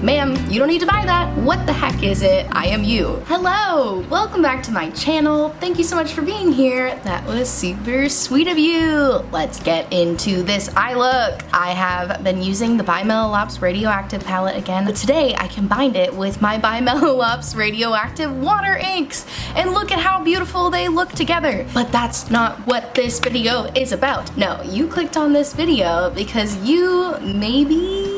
Ma'am, you don't need to buy that. What the heck is it? I am you. Hello, welcome back to my channel. Thank you so much for being here. That was super sweet of you. Let's get into this eye look. I have been using the By Mellow Lops Radioactive palette again, but today I combined it with my By Mellow Lops Radioactive water inks, and look at how beautiful they look together. But that's not what this video is about. No, you clicked on this video because you maybe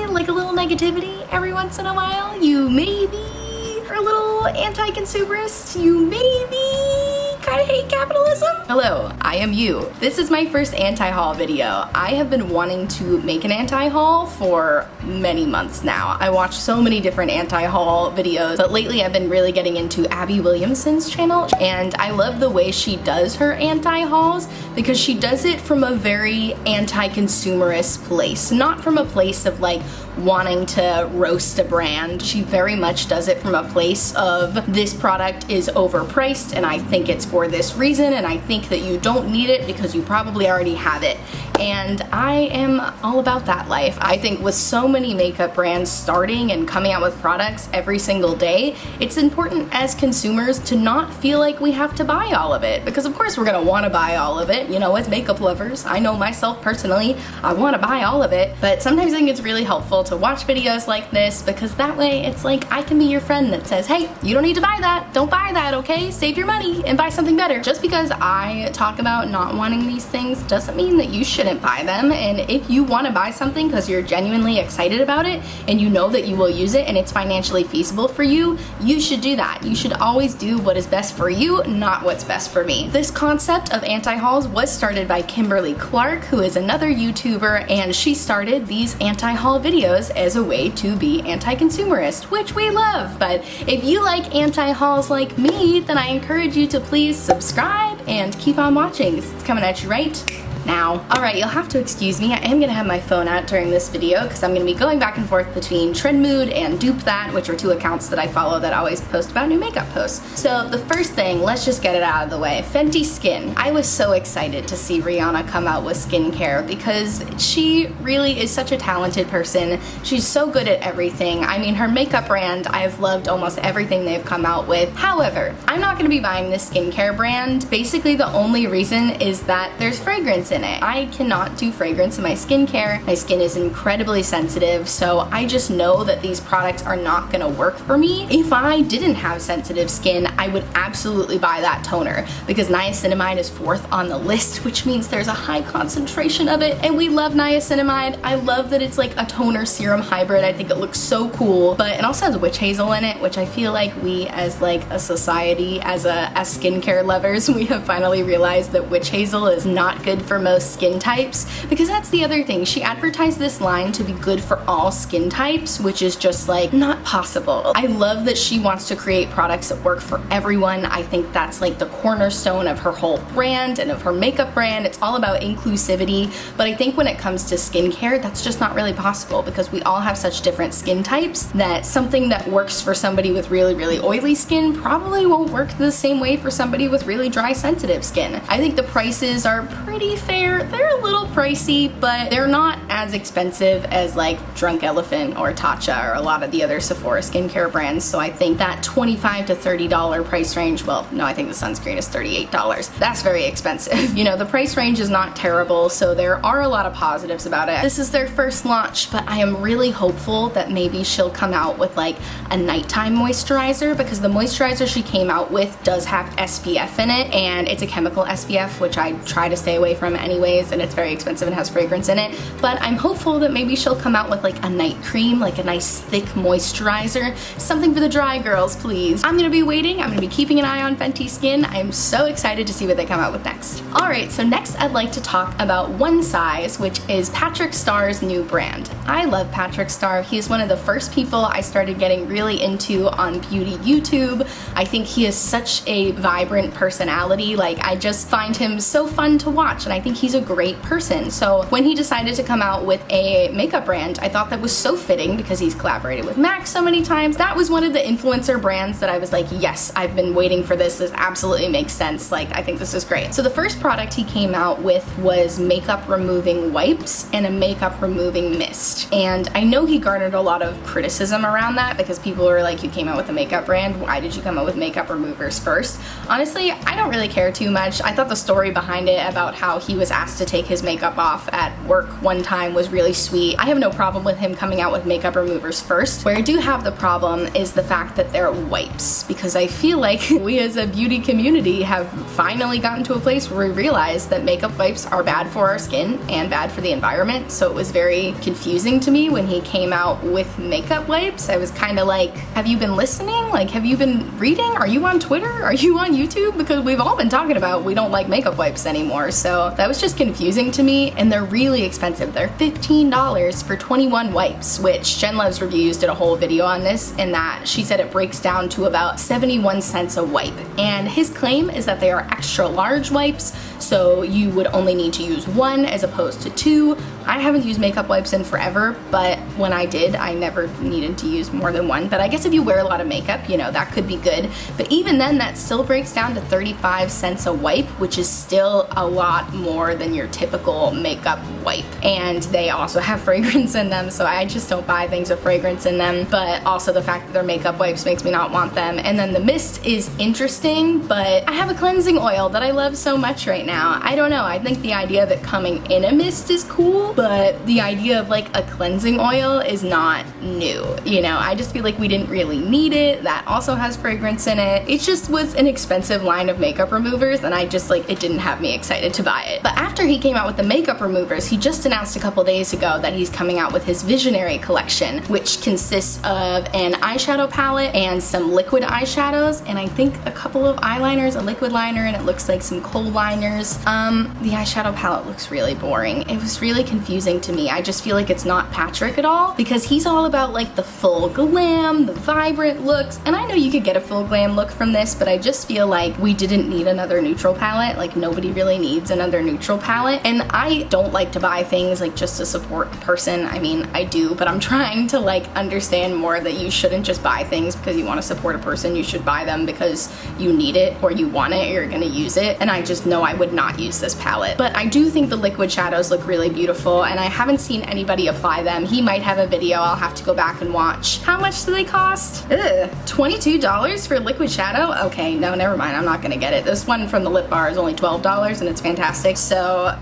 like a little negativity every once in a while. You maybe are a little anti-consumerist. You maybe kind of hate capitalism. Hello, I am you. This is my first anti-haul video. I have been wanting to make an anti-haul for many months now. I watch so many different anti-haul videos, but lately I've been really getting into Abby Williamson's channel, and I love the way she does her anti-hauls because she does it from a very anti-consumerist place, not from a place of like wanting to roast a brand. She very much does it from a place of this product is overpriced and I think it's for this reason, and I think that you don't need it because you probably already have it. And I am all about that life. I think with so many makeup brands starting and coming out with products every single day, it's important as consumers to not feel like we have to buy all of it, because of course we're gonna wanna buy all of it, you know, as makeup lovers. I know myself personally, I wanna buy all of it, but sometimes I think it's really helpful to watch videos like this, because that way it's like I can be your friend that says, hey, you don't need to buy that, don't buy that, okay? Save your money and buy something better. Just because I talk about not wanting these things doesn't mean that you shouldn't buy them. And if you want to buy something because you're genuinely excited about it and you know that you will use it and it's financially feasible for you, you should do that. You should always do what is best for you, not what's best for me. This concept of anti-hauls was started by Kimberly Clark, who is another YouTuber, and she started these anti-haul videos as a way to be anti-consumerist, which we love. But if you like anti-hauls like me, then I encourage you to please subscribe and keep on watching. It's coming at you right now. Alright, you'll have to excuse me. I am going to have my phone out during this video because I'm going to be going back and forth between Trend Mood and Dupe That, which are two accounts that I follow that always post about new makeup posts. So the first thing, let's just get it out of the way. Fenty Skin. I was so excited to see Rihanna come out with skincare because she really is such a talented person. She's so good at everything. I mean, her makeup brand, I've loved almost everything they've come out with. However, I'm not going to be buying this skincare brand. Basically, the only reason is that there's fragrance in it. I cannot do fragrance in my skincare. My skin is incredibly sensitive, so I just know that these products are not gonna work for me. If I didn't have sensitive skin, I would absolutely buy that toner because niacinamide is 4th on the list, which means there's a high concentration of it, and we love niacinamide. I love that it's like a toner serum hybrid. I think it looks so cool, but it also has witch hazel in it, which I feel like we as like a society, as skincare lovers, we have finally realized that witch hazel is not good for most skin types, because that's the other thing. She advertised this line to be good for all skin types, which is just like not possible. I love that she wants to create products that work for everyone. I think that's like the cornerstone of her whole brand and of her makeup brand. It's all about inclusivity, but I think when it comes to skincare, that's just not really possible because we all have such different skin types that something that works for somebody with really, really oily skin probably won't work the same way for somebody with really dry, sensitive skin. I think the prices are pretty fair. They're a little pricey, but they're not as expensive as like Drunk Elephant or Tatcha or a lot of the other Sephora skincare brands. So I think that $25 to $30 price range, well, no, I think the sunscreen is $38. That's very expensive. You know, the price range is not terrible, so there are a lot of positives about it. This is their first launch, but I am really hopeful that maybe she'll come out with like a nighttime moisturizer, because the moisturizer she came out with does have SPF in it, and it's a chemical SPF, which I try to stay away from anyways, and it's very expensive and has fragrance in it. But I'm hopeful that maybe she'll come out with like a night cream, like a nice thick moisturizer, something for the dry girls, please. I'm gonna be waiting. I'm gonna be keeping an eye on Fenty Skin. I'm so excited to see what they come out with next. Alright, so next I'd like to talk about One Size, which is Patrick Starr's new brand. I love Patrick Starr. He's one of the first people I started getting really into on beauty YouTube. I think he is such a vibrant personality. Like, I just find him so fun to watch. match, and I think he's a great person. So when he decided to come out with a makeup brand, I thought that was so fitting because he's collaborated with MAC so many times. That was one of the influencer brands that I was like, yes, I've been waiting for this. This absolutely makes sense. Like, I think this is great. So the first product he came out with was makeup removing wipes and a makeup removing mist. And I know he garnered a lot of criticism around that because people were like, you came out with a makeup brand, why did you come out with makeup removers first? Honestly, I don't really care too much. I thought the story behind it about how he was asked to take his makeup off at work one time was really sweet. I have no problem with him coming out with makeup removers first. Where I do have the problem is the fact that they're wipes, because I feel like we as a beauty community have finally gotten to a place where we realize that makeup wipes are bad for our skin and bad for the environment. So it was very confusing to me when he came out with makeup wipes. I was kind of like, have you been listening? Like, have you been reading? Are you on Twitter? Are you on YouTube? Because we've all been talking about we don't like makeup wipes anymore. So that was just confusing to me, and they're really expensive. They're $15 for 21 wipes, which Jen Loves Reviews did a whole video on this, and that she said it breaks down to about 71 cents a wipe. And his claim is that they are extra large wipes, so you would only need to use one as opposed to two. I haven't used makeup wipes in forever, but when I did, I never needed to use more than one. But I guess if you wear a lot of makeup, you know, that could be good. But even then, that still breaks down to 35 cents a wipe, which is still a lot more than your typical makeup wipe. And they also have fragrance in them, so I just don't buy things with fragrance in them. But also the fact that they're makeup wipes makes me not want them. And then the mist is interesting, but I have a cleansing oil that I love so much right now. I don't know, I think the idea of it coming in a mist is cool, but the idea of like a cleansing oil is not new. You know, I just feel like we didn't really need it. That also has fragrance in it. It just was an expensive line of makeup removers, and I just like, it didn't have me excited to buy it. But after he came out with the makeup removers, he just announced a couple days ago that he's coming out with his Visionary collection, which consists of an eyeshadow palette and some liquid eyeshadows, and I think a couple of eyeliners, a liquid liner, and it looks like some kohl liners. The eyeshadow palette looks really boring. It was really confusing to me. I just feel like it's not Patrick at all, because he's all about like the full glam, the vibrant looks, and I know you could get a full glam look from this, but I just feel like we didn't need another neutral palette. Like, nobody really needs another neutral palette, and I don't like to buy things like just to support a person. I mean, I do, but I'm trying to like understand more that you shouldn't just buy things because you want to support a person. You should buy them because you need it or you want it or you're gonna use it, and I just know I would not use this palette. But I do think the liquid shadows look really beautiful, and I haven't seen anybody apply them. He might have a video, I'll have to go back and watch. How much do they cost? Ugh, $22 for liquid shadow? Okay, no, never mind, I'm not gonna get it. This one from the lip bar is only $12 and it's fantastic, so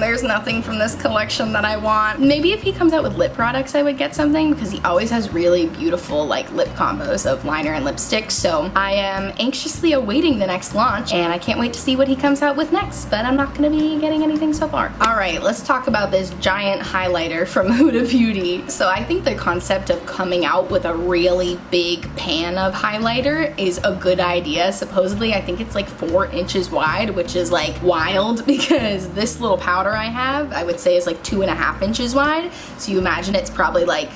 there's nothing from this collection that I want. Maybe if he comes out with lip products I would get something, because he always has really beautiful like lip combos of liner and lipstick, so I am anxiously awaiting the next launch, and I can't wait to see what he comes out with next, but I'm not gonna be getting anything so far. Alright, let's talk about this giant highlighter from Huda Beauty. So I think the concept of coming out with a really big pan of highlighter is a good idea. Supposedly, I think it's like 4 inches wide, which is like wild, because this little powder I have, I would say is like 2.5 inches wide. So you imagine it's probably like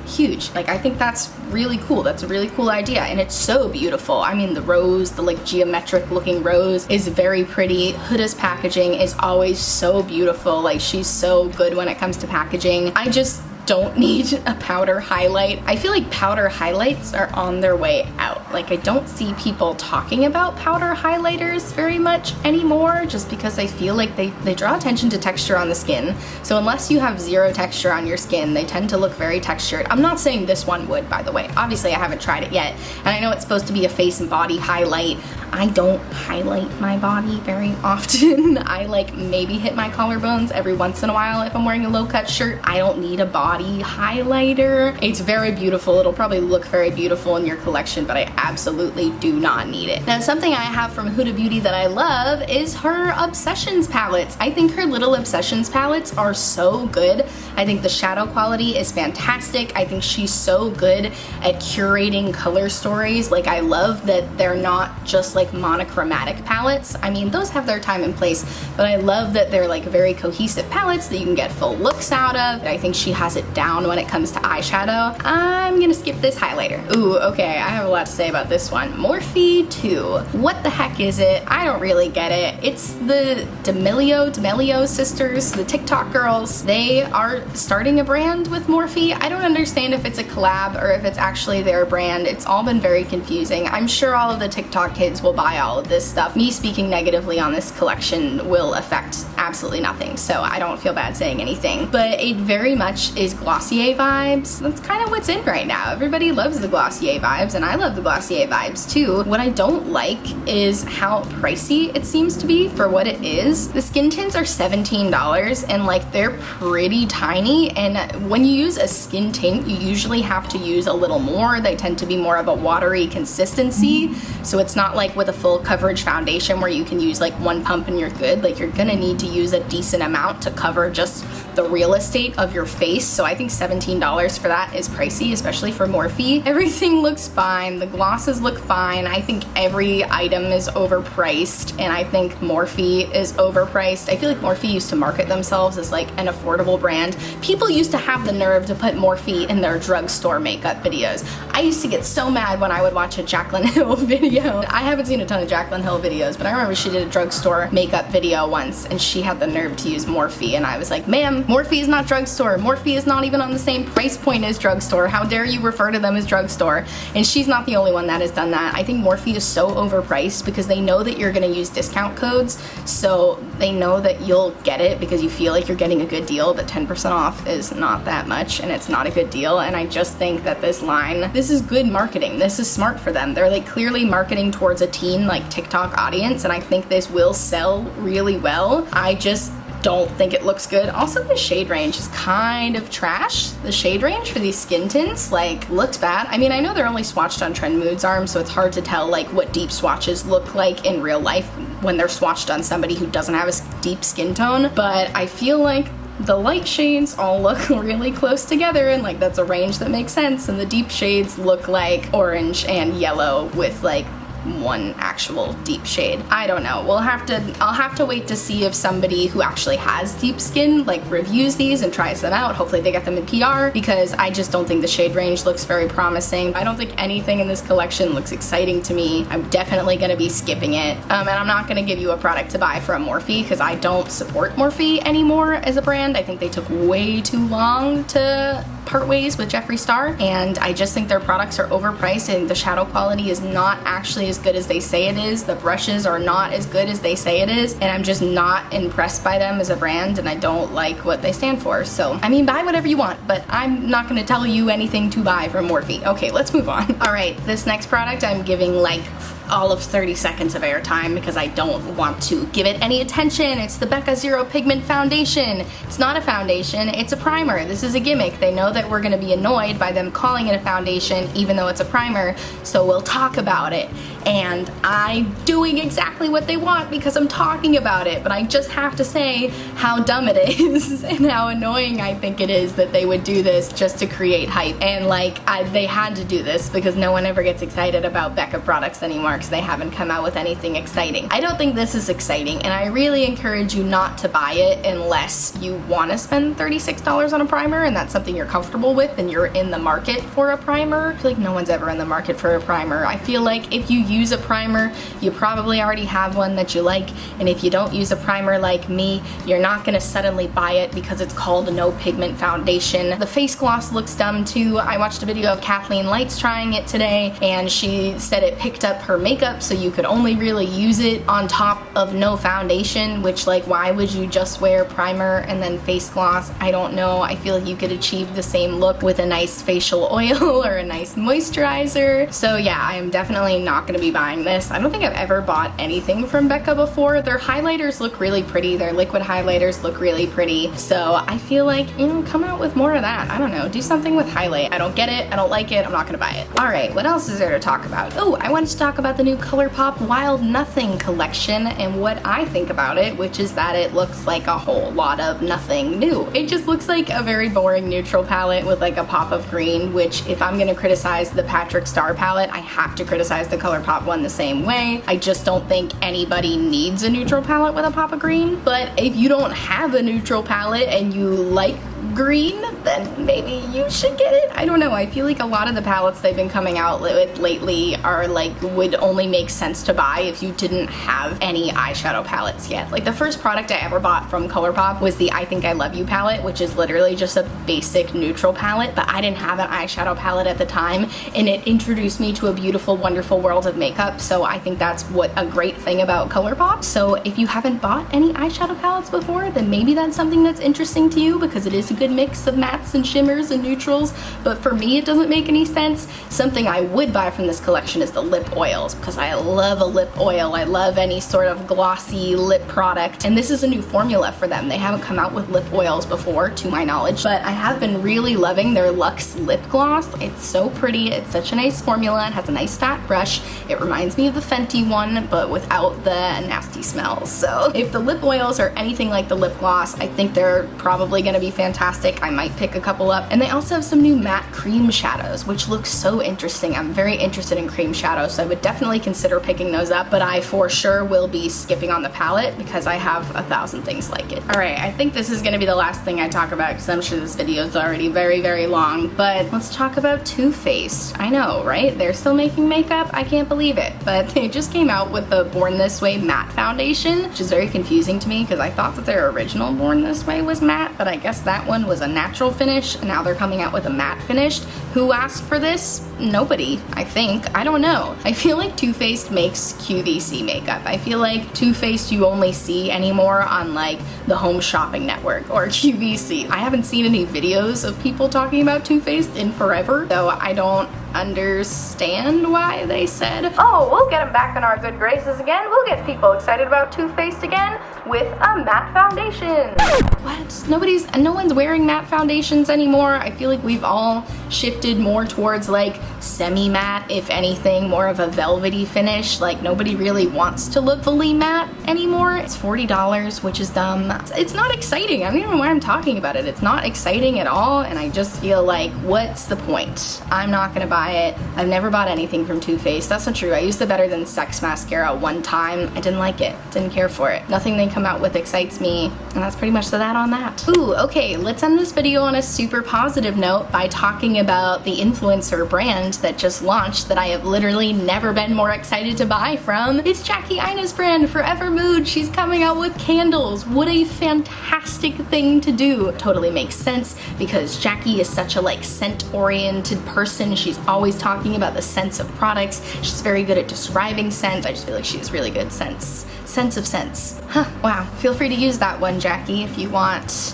huge. Like, I think that's really cool. That's a really cool idea, and it's so beautiful. I mean, the rose, the like geometric looking rose is very pretty. Huda's packaging is always so beautiful. Like, she's so good when it comes to packaging. I just don't need a powder highlight. I feel like powder highlights are on their way out. Like, I don't see people talking about powder highlighters very much anymore, just because I feel like they draw attention to texture on the skin. So unless you have zero texture on your skin, they tend to look very textured. I'm not saying this one would, by the way. Obviously, I haven't tried it yet, and I know it's supposed to be a face and body highlight. I don't highlight my body very often. I like maybe hit my collarbones every once in a while if I'm wearing a low-cut shirt. I don't need a body highlighter. It's very beautiful. It'll probably look very beautiful in your collection, but I absolutely do not need it. Now, something I have from Huda Beauty that I love is her Obsessions palettes. I think her little Obsessions palettes are so good. I think the shadow quality is fantastic. I think she's so good at curating color stories. Like, I love that they're not just like monochromatic palettes. I mean, those have their time and place, but I love that they're like very cohesive palettes that you can get full looks out of. I think she has it it down when it comes to eyeshadow, I'm gonna skip this highlighter. Ooh, okay, I have a lot to say about this one. Morphe 2. What the heck is it? I don't really get it. It's the D'Amelio sisters, the TikTok girls. They are starting a brand with Morphe. I don't understand if it's a collab or if it's actually their brand. It's all been very confusing. I'm sure all of the TikTok kids will buy all of this stuff. Me speaking negatively on this collection will affect absolutely nothing, so I don't feel bad saying anything. But it very much is Glossier vibes. That's kind of what's in right now. Everybody loves the Glossier vibes, and I love the Glossier vibes too. What I don't like is how pricey it seems to be for what it is. The skin tints are $17, and like they're pretty tiny, and when you use a skin tint, you usually have to use a little more. They tend to be more of a watery consistency, so it's not like with a full coverage foundation where you can use like one pump and you're good. Like you're gonna need to use a decent amount to cover just the real estate of your face. So I think $17 for that is pricey, especially for Morphe. Everything looks fine. The glosses look fine. I think every item is overpriced, and I think Morphe is overpriced. I feel like Morphe used to market themselves as like an affordable brand. People used to have the nerve to put Morphe in their drugstore makeup videos. I used to get so mad when I would watch a Jaclyn Hill video. I haven't seen a ton of Jaclyn Hill videos, but I remember she did a drugstore makeup video once, and she had the nerve to use Morphe, and I was like, ma'am, Morphe is not drugstore. Morphe is not even on the same price point as drugstore. How dare you refer to them as drugstore? And she's not the only one that has done that. I think Morphe is so overpriced because they know that you're gonna use discount codes, so they know that you'll get it because you feel like you're getting a good deal, but 10% off is not that much, and it's not a good deal. And I just think that this line, this is good marketing. This is smart for them. They're like clearly marketing towards a teen like TikTok audience, and I think this will sell really well. I just don't think it looks good. Also, the shade range is kind of trash. The shade range for these skin tints like looks bad. I mean, I know they're only swatched on Trend Moods arm, so it's hard to tell like what deep swatches look like in real life when they're swatched on somebody who doesn't have a deep skin tone, but I feel like the light shades all look really close together, and like that's a range that makes sense, and the deep shades look like orange and yellow with like one actual deep shade. I don't know. I'll have to wait to see if somebody who actually has deep skin like reviews these and tries them out. Hopefully they get them in PR, because I just don't think the shade range looks very promising. I don't think anything in this collection looks exciting to me. I'm definitely gonna be skipping it. And I'm not gonna give you a product to buy from Morphe because I don't support Morphe anymore as a brand. I think they took way too long to part ways with Jeffree Star, and I just think their products are overpriced, and the shadow quality is not actually as good as they say it is. The brushes are not as good as they say it is, and I'm just not impressed by them as a brand, and I don't like what they stand for. So, I mean, buy whatever you want, but I'm not gonna tell you anything to buy from Morphe. Okay, let's move on. All right, this next product I'm giving like all of 30 seconds of airtime because I don't want to give it any attention. It's the Becca Zero Pigment Foundation. It's not a foundation, it's a primer. This is a gimmick. They know that we're gonna be annoyed by them calling it a foundation even though it's a primer, so we'll talk about it. And I'm doing exactly what they want because I'm talking about it, but I just have to say how dumb it is and how annoying I think it is that they would do this just to create hype. And like, they had to do this because no one ever gets excited about Becca products anymore because they haven't come out with anything exciting. I don't think this is exciting, and I really encourage you not to buy it unless you want to spend $36 on a primer and that's something you're comfortable with and you're in the market for a primer. I feel like no one's ever in the market for a primer. I feel like if you use a primer, you probably already have one that you like, and if you don't use a primer like me, you're not gonna suddenly buy it because it's called a no pigment foundation. The face gloss looks dumb too. I watched a video of Kathleen Lights trying it today, and she said it picked up her makeup, so you could only really use it on top of no foundation, which like, why would you just wear primer and then face gloss? I don't know. I feel like you could achieve the same look with a nice facial oil or a nice moisturizer. So yeah, I am definitely not gonna be buying this. I don't think I've ever bought anything from Becca before. Their highlighters look really pretty. Their liquid highlighters look really pretty. So I feel like, you know, come out with more of that. I don't know, do something with highlight. I don't get it, I don't like it, I'm not gonna buy it. All right, what else is there to talk about? Oh, I wanted to talk about the new Colourpop Wild Nothing collection and what I think about it, which is that it looks like a whole lot of nothing new. It just looks like a very boring neutral palette with like a pop of green, which if I'm gonna criticize the Patrick Star palette, I have to criticize the Colourpop one the same way. I just don't think anybody needs a neutral palette with a pop of green. But if you don't have a neutral palette and you like green, then maybe you should get it. I don't know. I feel like a lot of the palettes they've been coming out with lately are like, would only make sense to buy if you didn't have any eyeshadow palettes yet. Like the first product I ever bought from Colourpop was the I Think I Love You palette, which is literally just a basic neutral palette, but I didn't have an eyeshadow palette at the time, and it introduced me to a beautiful, wonderful world of makeup. So I think that's what a great thing about Colourpop. So if you haven't bought any eyeshadow palettes before, then maybe that's something that's interesting to you, because it is a good mix of mattes and shimmers and neutrals. But for me, it doesn't make any sense. Something I would buy from this collection is the lip oils, because I love a lip oil. I love any sort of glossy lip product, and this is a new formula for them. They haven't come out with lip oils before, to my knowledge, but I have been really loving their Luxe lip gloss. It's so pretty. It's such a nice formula. It has a nice fat brush. It reminds me of the Fenty one, but without the nasty smells. So if the lip oils are anything like the lip gloss, I think they're probably going to be fantastic. I might pick a couple up. And they also have some new matte cream shadows, which looks so interesting. I'm very interested in cream shadows, so I would definitely consider picking those up, but I for sure will be skipping on the palette because I have 1,000 things like it. All right, I think this is going to be the last thing I talk about because I'm sure this video is already very, very long, but let's talk about Too Faced. I know, right? They're still making makeup? I can't believe it, but they just came out with the Born This Way matte foundation, which is very confusing to me because I thought that their original Born This Way was matte, but I guess that one was a natural finish, and now they're coming out with a matte finish. Who asked for this? Nobody, I think. I don't know. I feel like Too Faced makes QVC makeup. I feel like Too Faced you only see anymore on like the Home Shopping Network or QVC. I haven't seen any videos of people talking about Too Faced in forever, so I don't understand why they said, oh, we'll get them back in our good graces again. We'll get people excited about Too Faced again with a matte foundation. What? No one's wearing matte foundations anymore. I feel like we've all shifted more towards like semi-matte, if anything, more of a velvety finish. Like nobody really wants to look fully matte anymore. It's $40, which is dumb. It's not exciting. I don't even know why I'm talking about it. It's not exciting at all, and I just feel like, what's the point? I'm not gonna buy it. I've never bought anything from Too Faced. That's not true. I used the Better Than Sex mascara one time. I didn't like it. Didn't care for it. Nothing they come out with excites me, and that's pretty much that on that. Ooh, okay, let's end this video on a super positive note by talking about the influencer brand that just launched that I have literally never been more excited to buy from. It's Jackie Aina's brand, Forever Mood. She's coming out with candles. What a fantastic thing to do. Totally makes sense because Jackie is such a like scent-oriented person. She's always talking about the scents of products. She's very good at describing scents. I just feel like she has really good sense of scents. Huh, wow. Feel free to use that one, Jackie, if you want.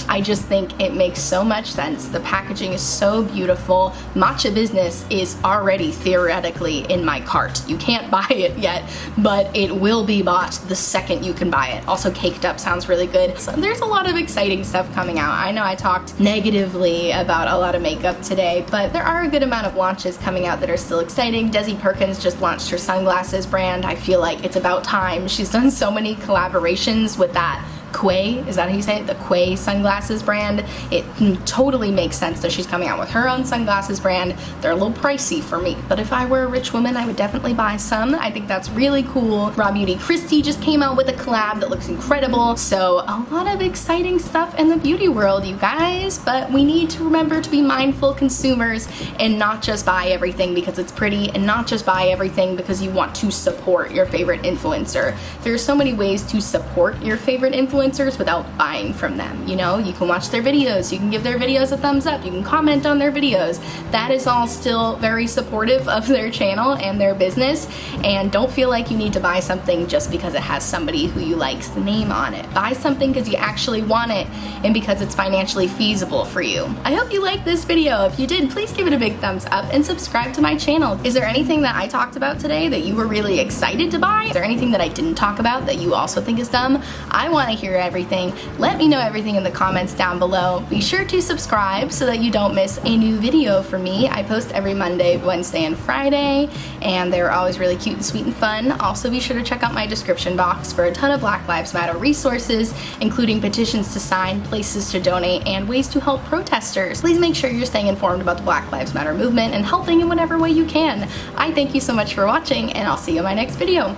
I just think it makes so much sense. The packaging is so beautiful. Matcha Business is already theoretically in my cart. You can't buy it yet, but it will be bought the second you can buy it. Also, Caked Up sounds really good. So there's a lot of exciting stuff coming out. I know I talked negatively about a lot of makeup today, but there are a good amount of launches coming out that are still exciting. Desi Perkins just launched her sunglasses brand. I feel like it's about time. She's done so many collaborations with that Quay, is that how you say it? The Quay sunglasses brand. It totally makes sense that she's coming out with her own sunglasses brand. They're a little pricey for me, but if I were a rich woman, I would definitely buy some. I think that's really cool. Raw Beauty Christie just came out with a collab that looks incredible. So a lot of exciting stuff in the beauty world, you guys, but we need to remember to be mindful consumers and not just buy everything because it's pretty, and not just buy everything because you want to support your favorite influencer. There are so many ways to support your favorite influencers without buying from them. You know, you can watch their videos, you can give their videos a thumbs up, you can comment on their videos. That is all still very supportive of their channel and their business, and don't feel like you need to buy something just because it has somebody who you like's name on it. Buy something because you actually want it and because it's financially feasible for you. I hope you liked this video. If you did, please give it a big thumbs up and subscribe to my channel. Is there anything that I talked about today that you were really excited to buy? Is there anything that I didn't talk about that you also think is dumb? I want to hear everything. Let me know everything in the comments down below. Be sure to subscribe so that you don't miss a new video from me. I post every Monday, Wednesday, and Friday, and they're always really cute and sweet and fun. Also, be sure to check out my description box for a ton of Black Lives Matter resources, including petitions to sign, places to donate, and ways to help protesters. Please make sure you're staying informed about the Black Lives Matter movement and helping in whatever way you can. I thank you so much for watching, and I'll see you in my next video.